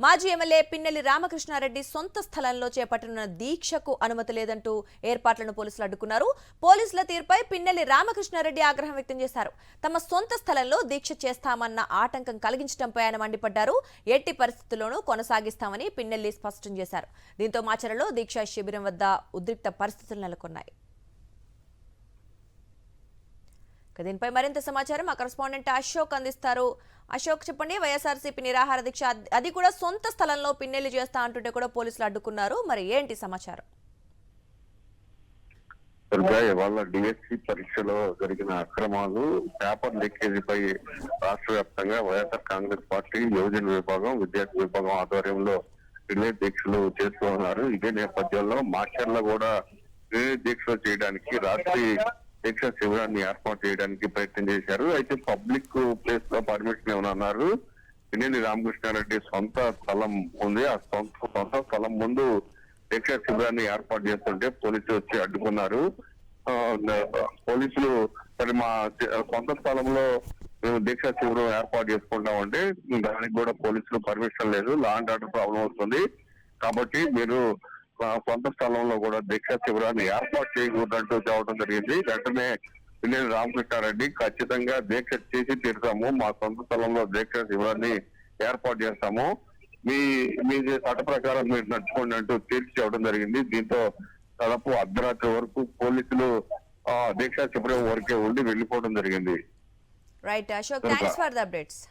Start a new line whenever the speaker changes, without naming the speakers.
మాజీ ఎమ్మెల్యే పిన్నెల్లి రామకృష్ణారెడ్డి సొంత స్థలంలో చేపట్టనున్న దీక్షకు అనుమతి లేదంటూ ఏర్పాట్లను పోలీసులు అడ్డుకున్నారు. పోలీసుల తీరుపై పిన్నెల్లి రామకృష్ణారెడ్డి ఆగ్రహం వ్యక్తం చేశారు. తమ సొంత స్థలంలో దీక్ష చేస్తామన్న ఆటంకం కలిగించడంపై ఆయన మండిపడ్డారు. ఎట్టి పరిస్థితుల్లోనూ కొనసాగిస్తామని పిన్నెల్లి స్పష్టం చేశారు. దీంతో మాచర్లలో దీక్షా శిబిరం వద్ద ఉద్రిక్త పరిస్థితులు నెలకొన్నాయి. దీనిపై మరింత సమాచారం మా కరెస్పాండెంట్ అశోక్ అందిస్తారు. అశోక్, చెప్పండి. వైఎస్ఆర్సీపీ నిరాహార దీక్ష అది కూడా సొంత స్థలంలో పిన్నెల్లి చేస్తా అంటుంటే కూడా పోలీసులు అడ్డుకున్నారు. మరి ఏంటి సమాచారం?
ఇవాళ డిఎస్సి పరీక్షలో జరిగిన అక్రమాలు, పేపర్ లీకేజీపై రాష్ట్ర వ్యాప్తంగా వైఎస్ఆర్ కాంగ్రెస్ పార్టీ యువజన విభాగం, విద్యార్థి విభాగం ఆధ్వర్యంలో రిలే దీక్షలు చేస్తూ ఉన్నారు. ఇదే నేపథ్యంలో మాచర్లో కూడా రిలే దీక్షలు చేయడానికి రాత్రి దీక్ష శిబిరాన్ని ఏర్పాటు చేయడానికి ప్రయత్నం చేశారు. అయితే పబ్లిక్ ప్లేస్ లో పర్మిషన్ ఏమన్నారు. పిన్నెల్లి రామకృష్ణారెడ్డి సొంత స్థలం ఉంది. ఆ సొంత స్థలం ముందు దీక్ష శిబిరాన్ని ఏర్పాటు చేస్తుంటే పోలీసులు వచ్చి అడ్డుకున్నారు. పోలీసులు సరే మా సొంత స్థలంలో మేము దీక్ష శిబిరం ఏర్పాటు చేసుకుంటామంటే దానికి కూడా పోలీసులు పర్మిషన్ లేదు, లా అండ్ ఆర్డర్ ప్రాబ్లం వస్తుంది కాబట్టి మీరు సొంత స్థలంలో కూడా దీక్షా శిబిరాన్ని ఏర్పాటు చేయకూడదంటూ చెప్పడం జరిగింది. వెంటనే పిన్నెల్లి రామకృష్ణారెడ్డి ఖచ్చితంగా దీక్ష చేసి తీరుతాము, మా సొంత స్థలంలో దీక్షా శిబిరాన్ని ఏర్పాటు చేస్తాము, మీ చట్ట ప్రకారం మీరు నడుచుకోండి అంటూ తీర్చి చెప్పడం జరిగింది. దీంతో దాదాపు అర్ధరాత్రి వరకు పోలీసులు దీక్షా శిబిరం వరకే ఉండి వెళ్లిపోవడం జరిగింది.
Right Ashok, thanks for the updates.